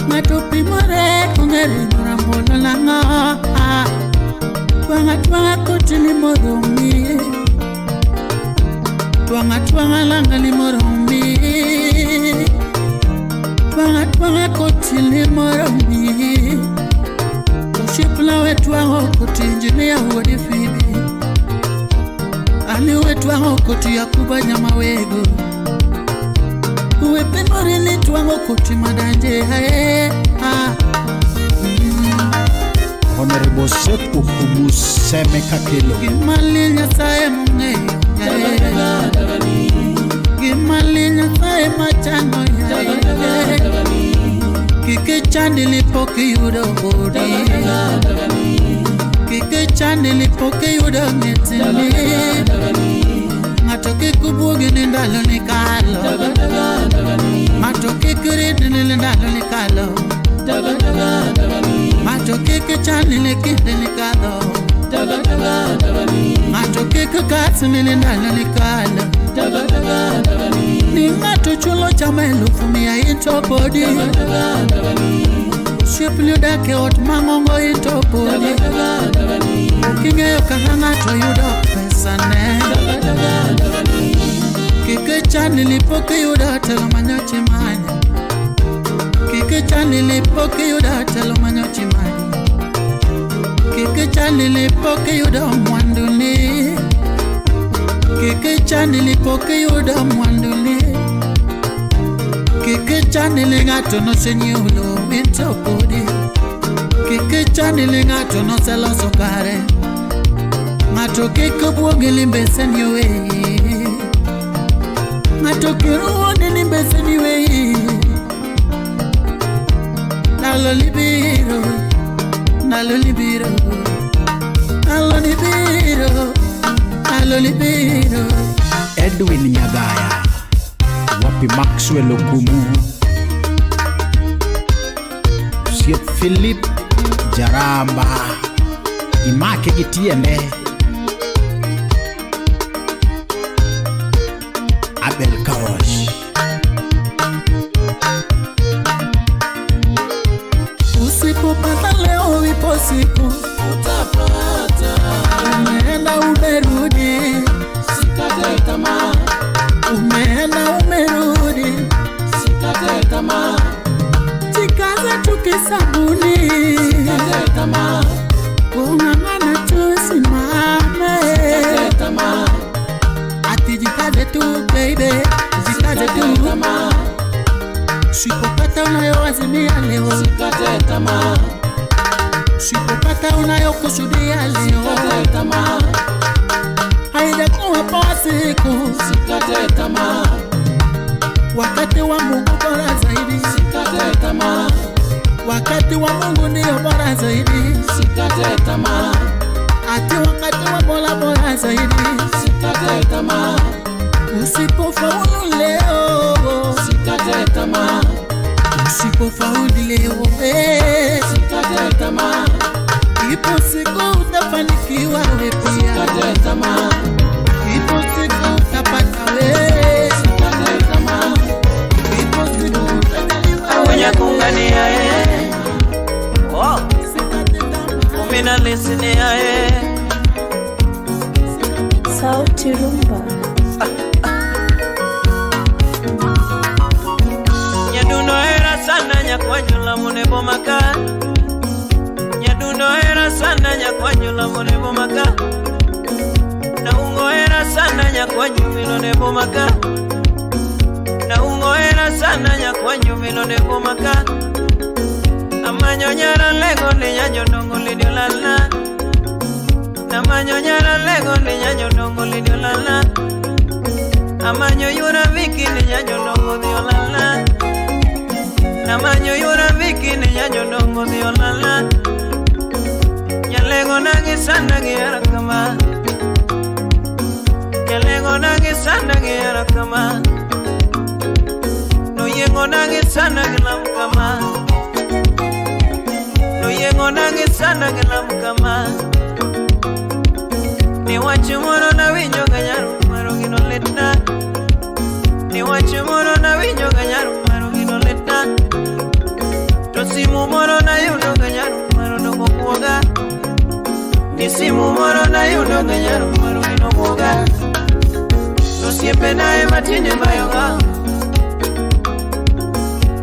Matupi more yongere norambulo lango. Twanga kotili morombi. Twanga langa li morombi. Twanga kotili morombi. Kushipla wetwango koti injinia wadi fibi. Ali wetwango koti ya kubanya mawego. Uwe penori li twango koti madanje hae. Honorable Seth Okumu Semeka Kelo. Gimalinya sae munge. Gimalinya sae machano ya. Kike chandi lipoke yudo bodi. Kike chandi lipoke yudo metini. Matoke kubugi nindalo ni kalo. Matoke kuridi nindalo ni kalo. Matoke chani le kinde ni kalo. Matoke katsi nindalo ni kalo. Ni mato chulo chamelo fumia into body. Shiplu dake ot mangongo into body. Kinge yoka hanga to yudo pesa ne. Kike chani lipoke yudo telo manyochi manya. Kike chani lipoke yudo telo manyochi manya. Kike chani lipoke yudo mwanduli. Kike chani lipoke yudo mwanduli. Kike chani lingato no senyulo into body. Kike chani lingato no selo sokare. Mato kike buogi limbe senyowe. Mato kiruone limbe senyowe. Nalo libiro. Nalo libiro. Nalo libiro. Nalo libiro. Edwin Nyagaya wapi Maxwell Okumu. Siet Philip Jaramba imake gitiende. Abel Kaosh. Usipopata leo ipo siku utapata. Umeenda umerudi, sikate tamaa. Umeenda umerudi, sikate tamaa. Jikaze tukisabuni. baby, zikate tu tamaa. Sipopata unayoazimia leo, sikate tamaa. Sipopata unayokusudia leo, sikate tamaa. Haijakuwa poa siku, sikate tamaa. Wakati wa Mungu bora zaidi, sikate tamaa. Wakati wa Mungu ndio bora zaidi, sikate tamaa. Ati wakati wa Mola bora zaidi, sikate tamaa. Usipofaulu leo, sikate tamaa. Usipofaulu leo, sikate tamaa. Ipo siku utafanikiwa wewe pia, sikate tamaa. Ipo siku utapata wewe, sikate tamaa. Ipo siku utajaliwa wewe kungania oh umina lisinia Sauti Rumba. Nyaduno era sana nyakwanyula munebo maka. Nyaduno era sana nyakwanyula munebo maka. Na ungo era sana nyakwanyumilo nebo maka. Na ungo era sana nyakwanyumilo nebo maka. Amanyo nyara lego ni nyanyo nongo lidio lala. Amanyo nyara lego ni nyanyo nongo lidio lala. Amanyo yura viki ni nyanyo nongo dio lala. Amanyo yura viki ni nyanyo nongo dio lala. Nyalego nangi sana giara kama. Nyalego nangi sana giara kama. No yengo nangi sana gilam kama. No yengo nangi sana gilam kama. Ni wachumoro na winyo ganyaru maro gino letna. Ni wachumoro na winyo ganyaru maro gino letna. To simu moro na yuno ganyaru maro no kuoga. Ni simu moro na yuno ganyaru maro gino kuoga. No siempre na matine bayoga.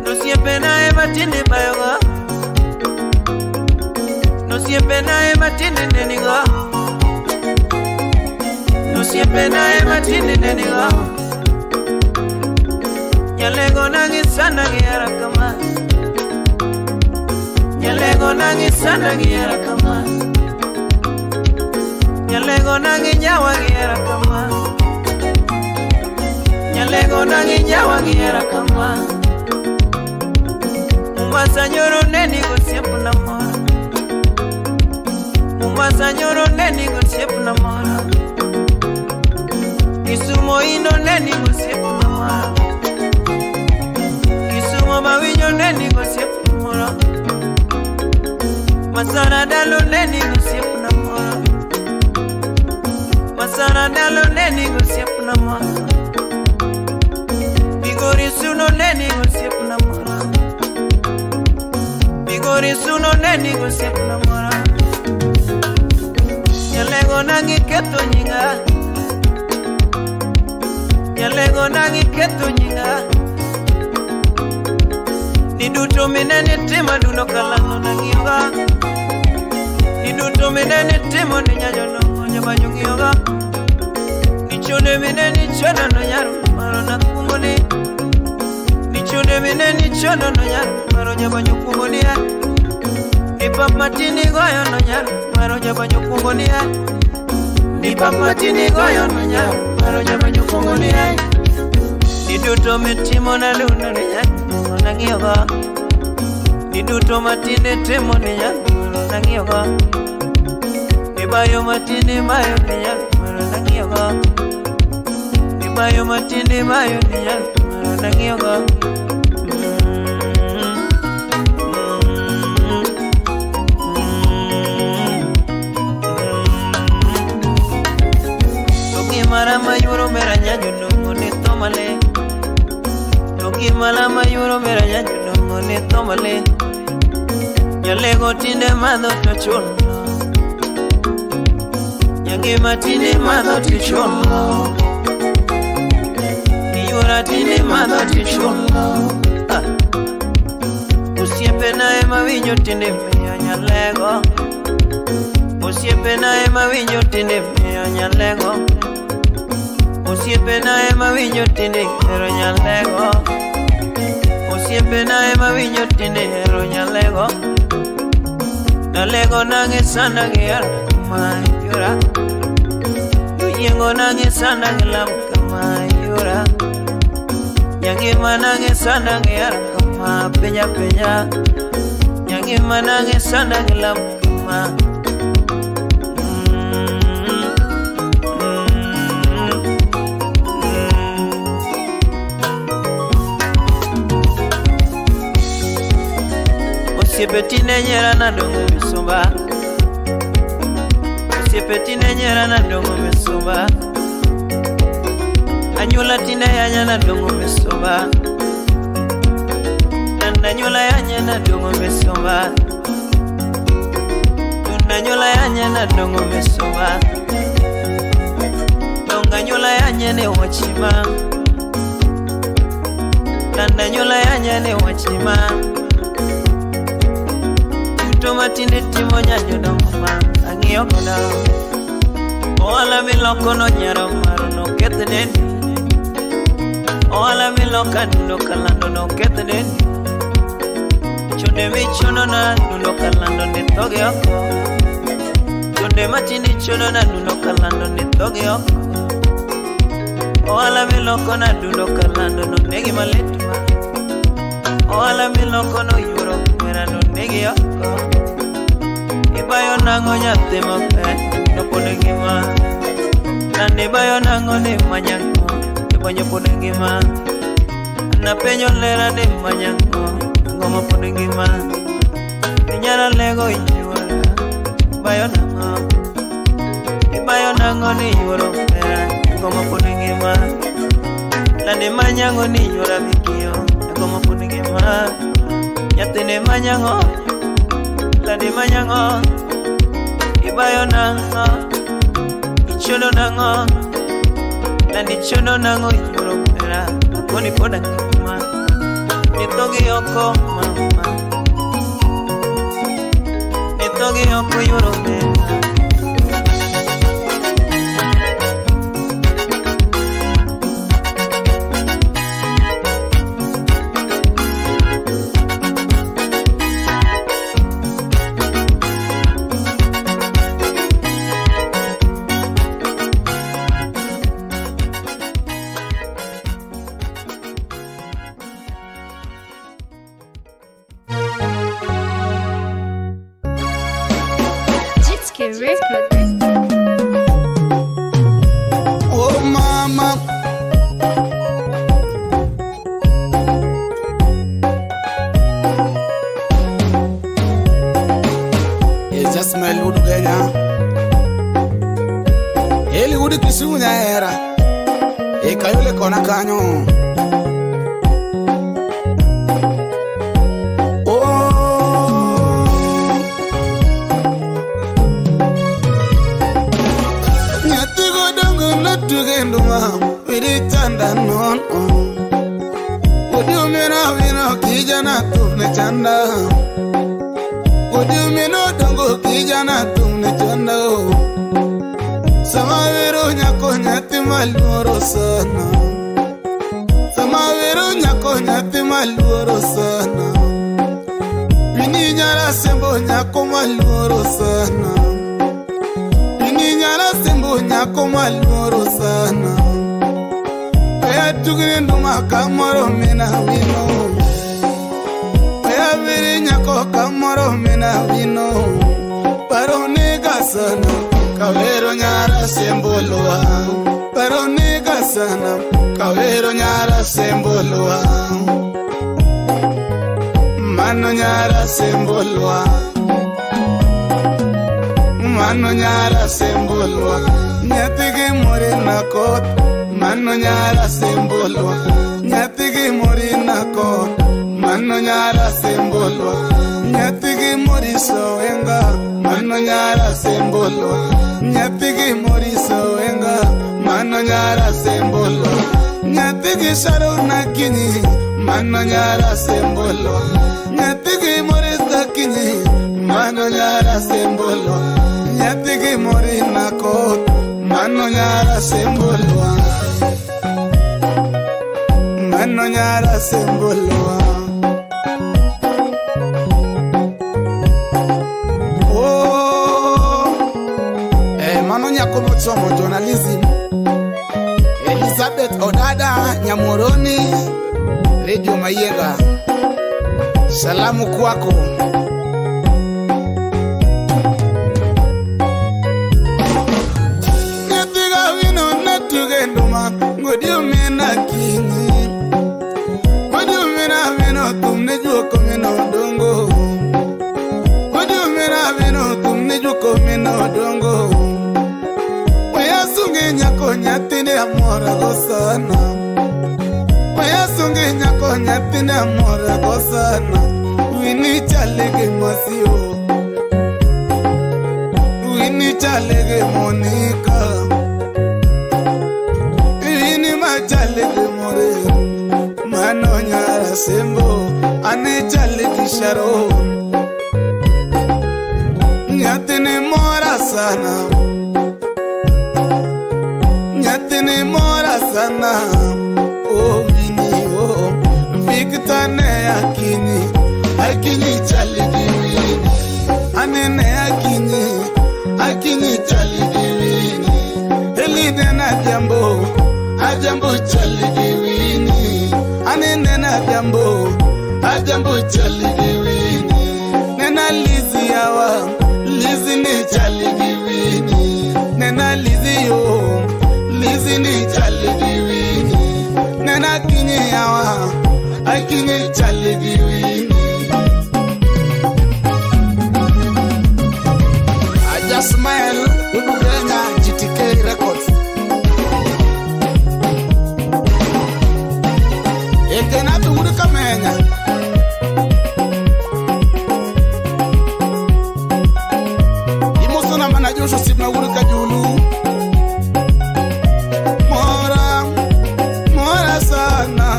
No siempre na matine bayoga. No siempre na matine neniga. No siempre na matine neniga. Nyalego nangi sana giara kama. Nyalego nangi sana giara kama. Nyalego nangi nyawa giara kama. Nyalego nangi nyawa giara kama. Mumasa nyoro neni gosiepu na mora. Mumasa nyoro neni gosiepu na mora. Kisumo ino neni gosiepu na mora. Kisumo mawinyo neni gosiepu na mora. Masara dalo neni gosiepu na mora. Masara dalo neni gosiepu na mora. Bigori suno neni gosiepu na mora. Bigori suno neni gosiepu na mora. Nyalego nangi keto nyinga. Nyalego nangi keto nyinga. Niduto minene tema duno kalango nangiyoga. Niduto minene tema ni nyanyo no nyabanyo ngiyoga. Nichone minene chona no nyaru maro na kumoni. Nichone minene chona no nyaru maro nyabanyo kumoni. Nipa matini goyo no nyaru maro nyabanyo kumoni. Nipa matini goyo no nyaru maro nyabanyo kumoni. Niduto mitimo na luna ni nyaru nangiyoga. Niduto matine temo ni nyaru nangiyoga. Nibayo matine mayo ni nyaru nangiyoga. Nibayo matine mayo ni nyaru nangiyoga. Toki mara mayuro mera nyanyo nungo ni tomale. Toki mala mayuro mera nyanyo nungo ni tomale. Nyalego tinde madho to chulo. Nyange matinde madho to chulo. Niyura tinde madho to chulo. Usiepe nae mawinyo tinde miyo nyalego. Usiepe nae mawinyo tinde miyo nyalego. Osiepena ema winjo tinde hero nyalego. Osiepena ema winjo tinde hero nyalego. Nalego nange sana gihero mayura. Yengo nange sana gilam kamayura. Nyangima nange sana gihero kama penya penya. Nyangima nange sana gilam kama Osiepetine nyera na dongo misumba. Osiepetine nyera na dongo misumba. Anyula tine yanya na dongo misumba. Nanyula yanya na dongo misumba. Nanyula yanya na dongo misumba. Nanyula yanya ne wachima. Nanyula yanya ne wachima. Tomatine timo nyanyo dongma ang'iyo koda. Oala miloko no nyaro maro no kethne. Oala miloka nuno kalando no kethne. Chonde michuno na nuno kalando ne toge oko. Chonde matini chuno na nuno kalando ne toge oko. Oala miloko na nuno kalando no negi maletma. Oala miloko no yuro mera no negi oko. Ibayo nango nyathi maber no pod ngima. Nande bayo nango ne manyango ibanyo pod ngima. Napenyo lera ne manyango ngoma pod ngima. Inyala lego inyuora bayo nango. Ibayo nango ni yuro mera ngoma pod ngima. Nande manyango ni yura bikio ngoma pod ngima. Nyathi ne manyango Ladi manyango, ibayo nango, ichuno nango, ladi chuno nango yuro mera, koni poda kima, nitogi yoko mama, nitogi yoko yuro mera. Oh mama, it's just my little girl. Eli udi kisunya era, e kayole kona kanyo. Chanda, would you mean no dongo kijana tumne chanda? Samavero nyako nyati maluro sana. Samavero nyako nyati maluro sana. Vini nyara sembo nyako maluro sana. Vini nyara sembo nyako maluro sana. Kaya tukini nduma kamaro mina wino. Viri nyako kamoro mina vino. Paro nega sana kawero nyara sembolwa. Paro nega sana kawero nyara sembolwa. Mano nyara sembolwa. Mano nyara sembolwa. Nyatigi mori nakot. Mano nyara sembolwa. Nyatigi mori nakot. Mano nyara sembolwa, nyatigi moriso wenga. Mano nyara sembolwa, nyatigi moriso wenga. Mano nyara sembolwa, nyatigi sharo nakini. Mano nyara sembolwa, nyatigi morisa kini. Mano nyara sembolwa, nyatigi mori nakot. Mano nyara sembolwa. nyara sembolowa. Mano nyako motsomo journalism. Elizabeth Odada Nyamoroni, Radio Mayega. Salamu kwako. Netiga wino natugenduma, ngodio mena kini. Ngodio mena meno tumne juko mena odongo. Ngodio mena meno tumne juko mena odongo. Wayasunge nyako nyatine amora gosana. Wayasunge nyako nyatine amora gosana. Wini chalege masio. Wini chalege Monica. Wini machalege more. Mano nyara sembo. Ane chalege sharo. Nyatine mora sana. Nyatine mora sana. Oh Wini oh. Victor ne akini. Akini chalege Wini. Anene akini chalege Wini. Elide na jambo. Ajambo chalege Wini. Anene na jambo. Ajambo chalege Wini. Nena lizi yawa. Lizi ni chalege Wini. Nena lizi yo. Lizi ni chalege Wini. Nena kini yawa. Akini chalege Wini. Smile, Ubugenya, GTK Records. Ekena tu uri kamenya. Imosona manajosho sibna uri kajulu. Mora sana.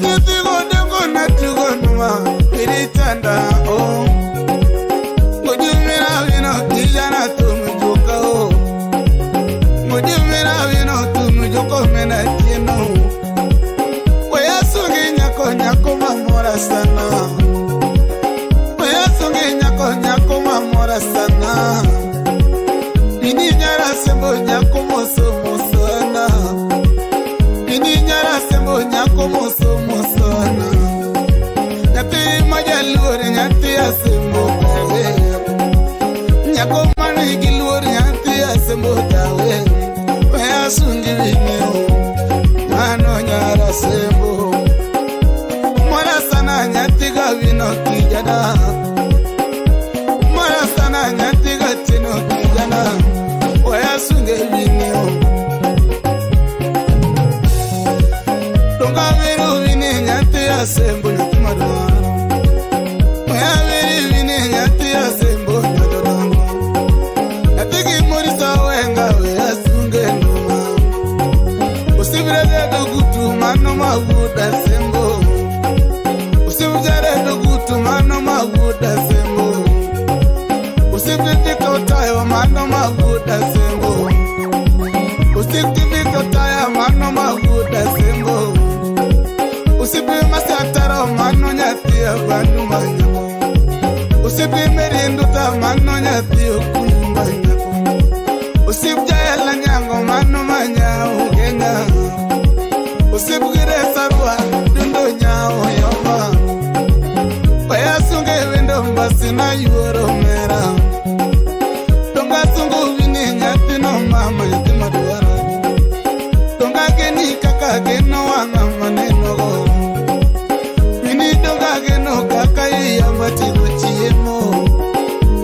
Nitigo dengo natugo numa. Iritanda oh. Ngojumira wino kijana tumujuka oh. Ngojumira wino tumujuka mena kino. Wayasungi nyako mamora sana. Wayasungi nyako mamora sana. Bini nyara sembo nyako moso sana. Bini nyara sembo nyako moso sana. Nyati majaluri nyati asembo kawe. Nyako mani giluri nyati asembo kawe. Wea sungi vinyo mano nyara sembo. Mwana sana nyati gavino kijana. Mwana sana nyati gatino kijana. Wea sungi vinyo Donga viru vini nyati asembo nyati madwa. Mano maguda sembo. Usibujare dogutu mano maguda sembo. Usibujika utayo mano maguda sembo. Usibujika utayo mano maguda sembo. Usibujima satara mano nyati ya bandu manyako. Usibujimerinduta mano nyati ya kunyumba nyako. Usibujaya la nyango mano manya ugenya. Usibugire sarwa dundo nyao yoma. Wayasunge wendo mbasi na yuoro mera. Donga sungu vini nyati no mama yati maduara. Donga geni kaka geno wanga maneno go. Vini donga geno kaka iya mati gochiemo.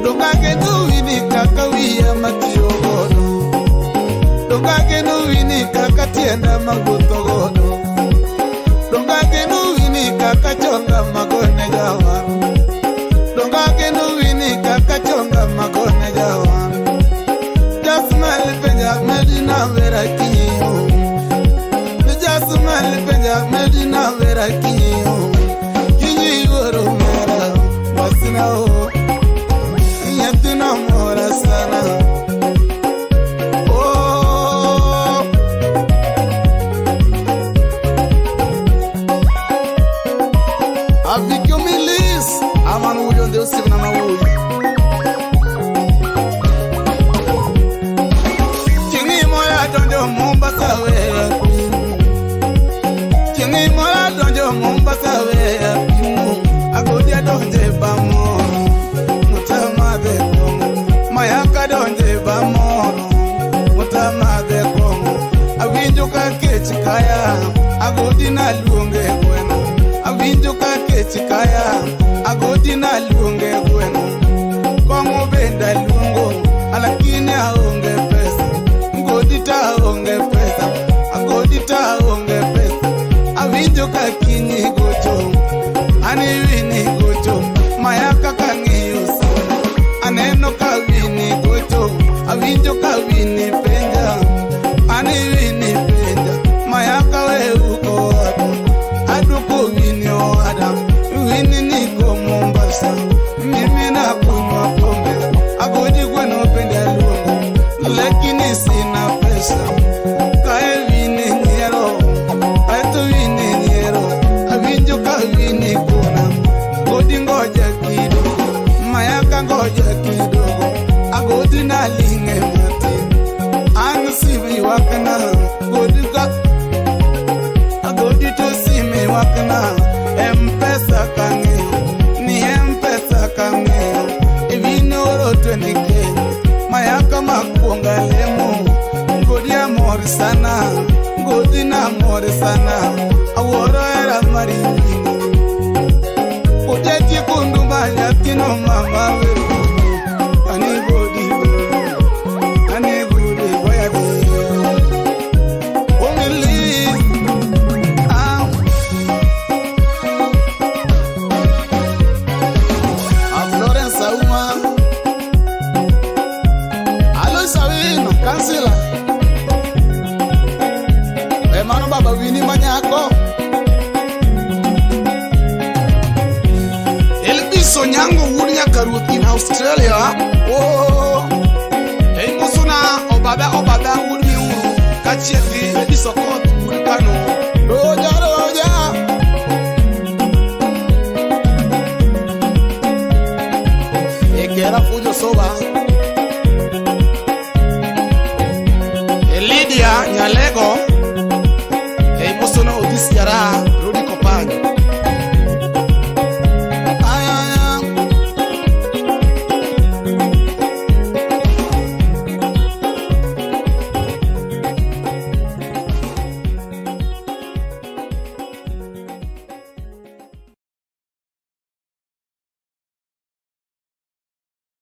Donga geno vini kaka wia mati ogodo. Donga geno vini kaka tienda magoto godo. Donga geno vini kaka chonga magone jawa. Donga geno vini kaka chonga magone jawa. Jasmal penja medina vera kiyo. Jasmal penja medina vera kiyo. Kinyi woro mera wasina o. Yatina mora sana. Oh kaya agodi na luonge gweno awinjo ka kech kaya agodi na luonge gweno kongo benda luongo alakini aonge pesa ngodi ta aonge pesa agodi ta aonge pesa awinjo ka kinyi gocho ani wini gocho mayaka kangiyo aneno ka wini gocho awinjo ka wini penja ani wini penja mayaka we uko aduko wini oada wini niko Mombasa mimi na kunywa pombe agodi gweno penja luongo lakini sina pesa kae wini nyero aito wini nyero awinjo ka wini kuna godi ngoja kidogo mayaka ngoja kidogo agodi na linge mati ansibi wakana godi ka agodi to sime wakana mpesa kange ni mpesa kange ivinoro 20k mayaka makuonga lemo godi amor sana godi na amor sana aworo era marini godi atikundu manyatino mama wewe Australia, oh, hey musuna obaba would be catch